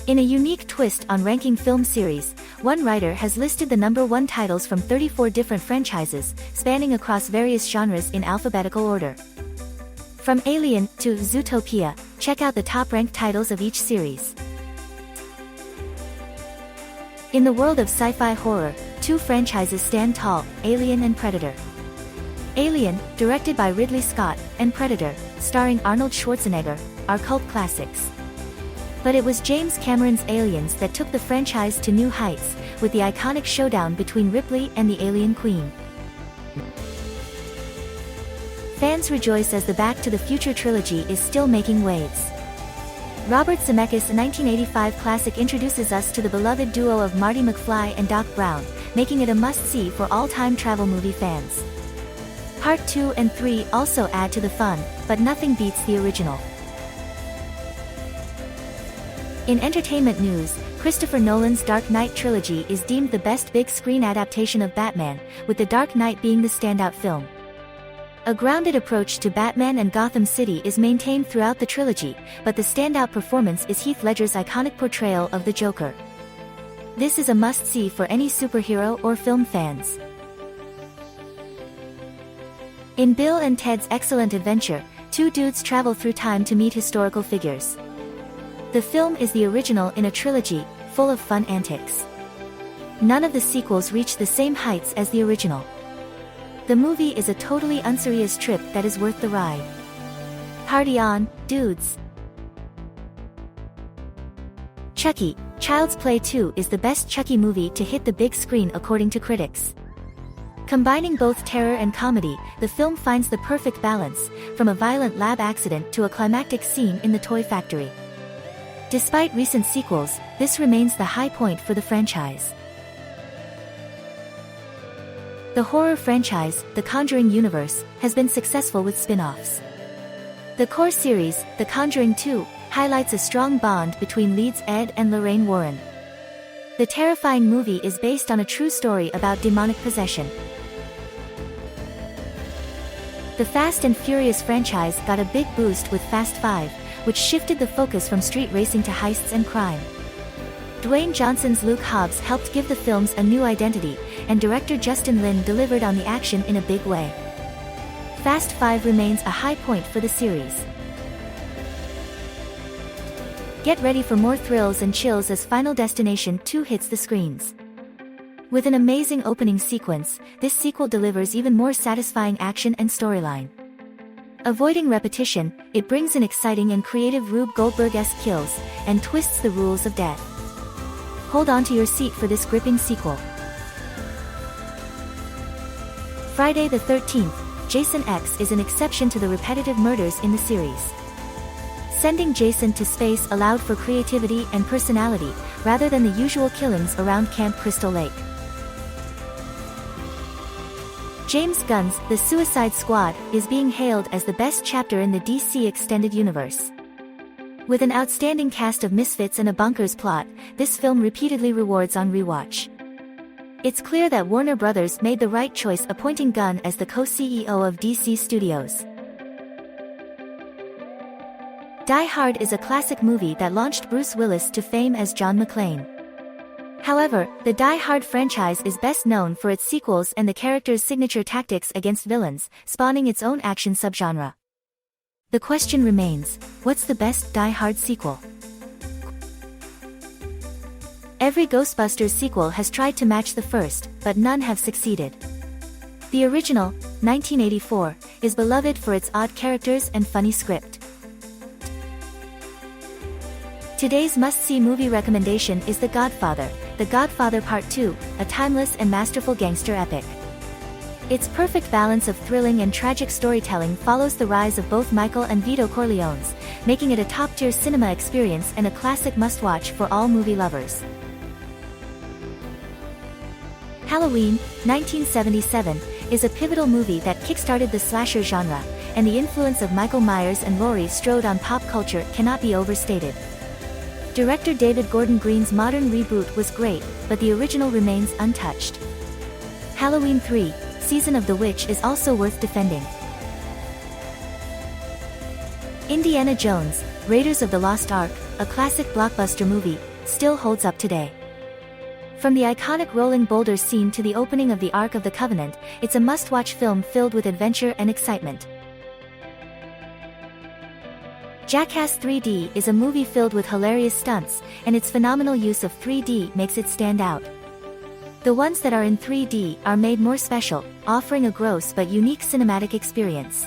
In a unique twist on ranking film series, one writer has listed the #1 titles from 34 different franchises, spanning across various genres in alphabetical order. From Alien to Zootopia, check out the top-ranked titles of each series. In the world of sci-fi horror, two franchises stand tall, Alien and Predator. Alien, directed by Ridley Scott, and Predator, starring Arnold Schwarzenegger, are cult classics. But it was James Cameron's Aliens that took the franchise to new heights, with the iconic showdown between Ripley and the Alien Queen. Fans rejoice as the Back to the Future trilogy is still making waves. Robert Zemeckis' 1985 classic introduces us to the beloved duo of Marty McFly and Doc Brown, making it a must-see for all time travel movie fans. Part 2 and 3 also add to the fun, but nothing beats the original. In entertainment news, Christopher Nolan's Dark Knight trilogy is deemed the best big-screen adaptation of Batman, with The Dark Knight being the standout film. A grounded approach to Batman and Gotham City is maintained throughout the trilogy, but the standout performance is Heath Ledger's iconic portrayal of the Joker. This is a must-see for any superhero or film fans. In Bill and Ted's Excellent Adventure, two dudes travel through time to meet historical figures. The film is the original in a trilogy, full of fun antics. None of the sequels reach the same heights as the original. The movie is a totally unserious trip that is worth the ride. Party on, dudes! Chucky, Child's Play 2 is the best Chucky movie to hit the big screen according to critics. Combining both terror and comedy, the film finds the perfect balance, from a violent lab accident to a climactic scene in the toy factory. Despite recent sequels, this remains the high point for the franchise. The horror franchise, The Conjuring universe, has been successful with spin-offs. The core series, The Conjuring 2, highlights a strong bond between leads Ed and Lorraine Warren. The terrifying movie is based on a true story about demonic possession. The Fast and Furious franchise got a big boost with Fast 5, which shifted the focus from street racing to heists and crime. Dwayne Johnson's Luke Hobbs helped give the films a new identity, and director Justin Lin delivered on the action in a big way. Fast 5 remains a high point for the series. Get ready for more thrills and chills as Final Destination 2 hits the screens. With an amazing opening sequence, this sequel delivers even more satisfying action and storyline. Avoiding repetition, it brings in exciting and creative Rube Goldberg-esque kills, and twists the rules of death. Hold on to your seat for this gripping sequel. Friday the 13th, Jason X is an exception to the repetitive murders in the series. Sending Jason to space allowed for creativity and personality, rather than the usual killings around Camp Crystal Lake. James Gunn's The Suicide Squad is being hailed as the best chapter in the DC Extended Universe. With an outstanding cast of misfits and a bonkers plot, this film repeatedly rewards on rewatch. It's clear that Warner Brothers made the right choice appointing Gunn as the co-CEO of DC Studios. Die Hard is a classic movie that launched Bruce Willis to fame as John McClane. However, the Die Hard franchise is best known for its sequels and the character's signature tactics against villains, spawning its own action subgenre. The question remains, what's the best Die Hard sequel? Every Ghostbusters sequel has tried to match the first, but none have succeeded. The original, 1984, is beloved for its odd characters and funny script. Today's must-see movie recommendation is The Godfather Part 2, a timeless and masterful gangster epic. Its perfect balance of thrilling and tragic storytelling follows the rise of both Michael and Vito Corleones, making it a top-tier cinema experience and a classic must-watch for all movie lovers. Halloween, 1977, is a pivotal movie that kickstarted the slasher genre, and the influence of Michael Myers and Laurie Strode on pop culture cannot be overstated. Director David Gordon Green's modern reboot was great, but the original remains untouched. Halloween 3, Season of the Witch is also worth defending. Indiana Jones, Raiders of the Lost Ark, a classic blockbuster movie, still holds up today. From the iconic rolling boulder scene to the opening of the Ark of the Covenant, it's a must-watch film filled with adventure and excitement. Jackass 3D is a movie filled with hilarious stunts, and its phenomenal use of 3D makes it stand out. The ones that are in 3D are made more special, offering a gross but unique cinematic experience.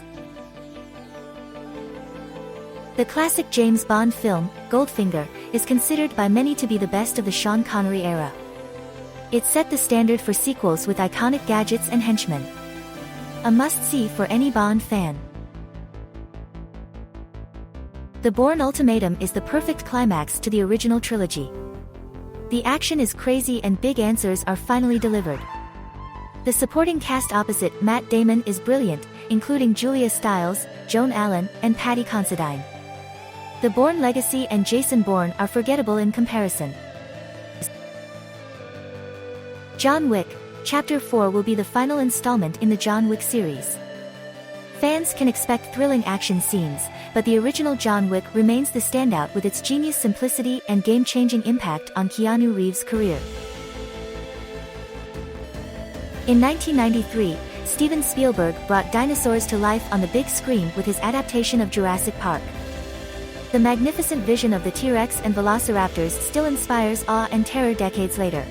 The classic James Bond film, Goldfinger, is considered by many to be the best of the Sean Connery era. It set the standard for sequels with iconic gadgets and henchmen. A must-see for any Bond fan. The Bourne Ultimatum is the perfect climax to the original trilogy. The action is crazy and big answers are finally delivered. The supporting cast opposite Matt Damon is brilliant, including Julia Stiles, Joan Allen, and Paddy Considine. The Bourne Legacy and Jason Bourne are forgettable in comparison. John Wick, Chapter 4 will be the final installment in the John Wick series. Fans can expect thrilling action scenes, but the original John Wick remains the standout with its genius simplicity and game-changing impact on Keanu Reeves' career. In 1993, Steven Spielberg brought dinosaurs to life on the big screen with his adaptation of Jurassic Park. The magnificent vision of the T-Rex and Velociraptors still inspires awe and terror decades later.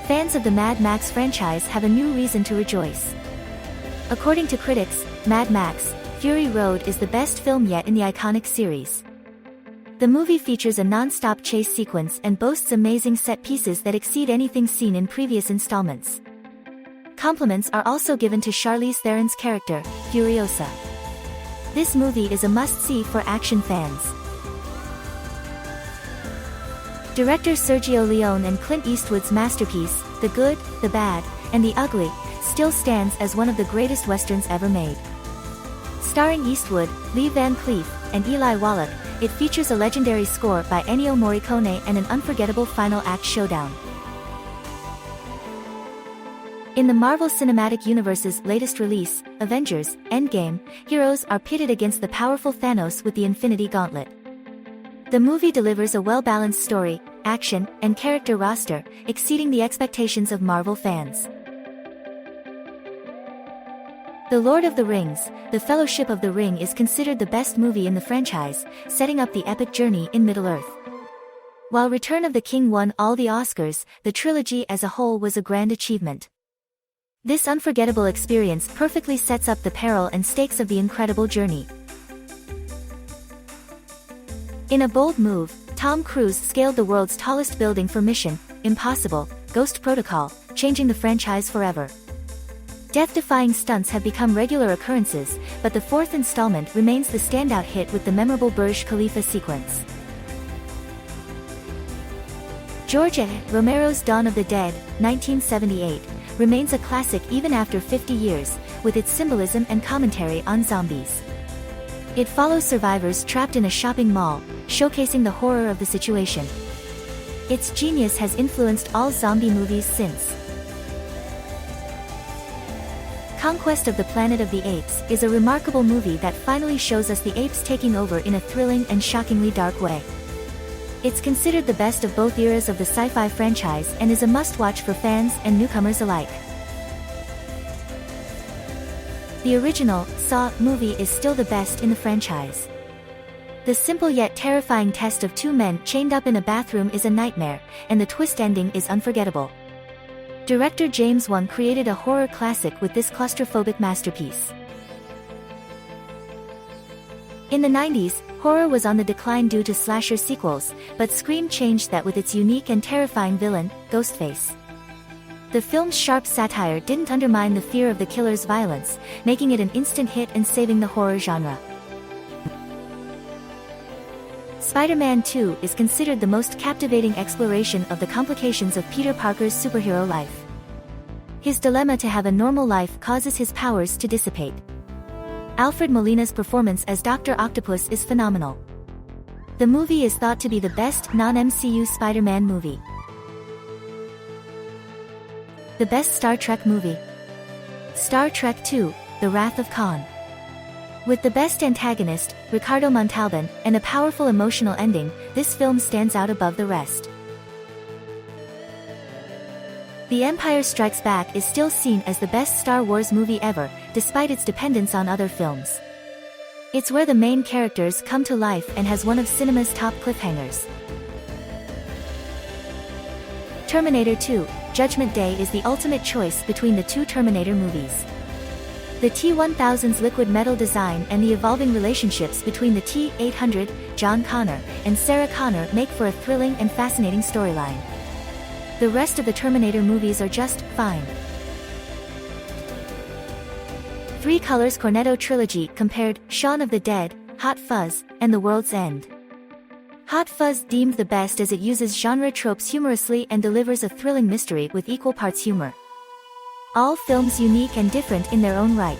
Fans of the Mad Max franchise have a new reason to rejoice. According to critics, Mad Max: Fury Road is the best film yet in the iconic series. The movie features a non-stop chase sequence and boasts amazing set pieces that exceed anything seen in previous installments. Compliments are also given to Charlize Theron's character, Furiosa. This movie is a must-see for action fans. Director Sergio Leone and Clint Eastwood's masterpiece, The Good, the Bad, and the Ugly, still stands as one of the greatest westerns ever made. Starring Eastwood, Lee Van Cleef, and Eli Wallach, it features a legendary score by Ennio Morricone and an unforgettable final act showdown. In the Marvel Cinematic Universe's latest release, Avengers: Endgame, heroes are pitted against the powerful Thanos with the Infinity Gauntlet. The movie delivers a well-balanced story, action, and character roster, exceeding the expectations of Marvel fans. The Lord of the Rings: The Fellowship of the Ring is considered the best movie in the franchise, setting up the epic journey in Middle-earth. While Return of the King won all the Oscars, the trilogy as a whole was a grand achievement. This unforgettable experience perfectly sets up the peril and stakes of the incredible journey. In a bold move, Tom Cruise scaled the world's tallest building for Mission Impossible: Ghost Protocol, changing the franchise forever. Death-defying stunts have become regular occurrences, but the fourth installment remains the standout hit with the memorable Burj Khalifa sequence. George A. Romero's Dawn of the Dead, 1978, remains a classic even after 50 years, with its symbolism and commentary on zombies. It follows survivors trapped in a shopping mall, showcasing the horror of the situation. Its genius has influenced all zombie movies since. Conquest of the Planet of the Apes is a remarkable movie that finally shows us the apes taking over in a thrilling and shockingly dark way. It's considered the best of both eras of the sci-fi franchise and is a must-watch for fans and newcomers alike. The original Saw movie is still the best in the franchise. The simple yet terrifying test of two men chained up in a bathroom is a nightmare, and the twist ending is unforgettable. Director James Wan created a horror classic with this claustrophobic masterpiece. In the 90s, horror was on the decline due to slasher sequels, but Scream changed that with its unique and terrifying villain, Ghostface. The film's sharp satire didn't undermine the fear of the killer's violence, making it an instant hit and saving the horror genre. Spider-Man 2 is considered the most captivating exploration of the complications of Peter Parker's superhero life. His dilemma to have a normal life causes his powers to dissipate. Alfred Molina's performance as Dr. Octopus is phenomenal. The movie is thought to be the best non-MCU Spider-Man movie. The best Star Trek movie: Star Trek II: The Wrath of Khan. With the best antagonist, Ricardo Montalban, and a powerful emotional ending, this film stands out above the rest. The Empire Strikes Back is still seen as the best Star Wars movie ever, despite its dependence on other films. It's where the main characters come to life and has one of cinema's top cliffhangers. Terminator 2: Judgment Day is the ultimate choice between the two Terminator movies. The T-1000's liquid metal design and the evolving relationships between the T-800, John Connor, and Sarah Connor make for a thrilling and fascinating storyline. The rest of the Terminator movies are just fine. 3 Colors Cornetto Trilogy compared Shaun of the Dead, Hot Fuzz, and The World's End. Hot Fuzz deemed the best as it uses genre tropes humorously and delivers a thrilling mystery with equal parts humor. All films unique and different in their own right.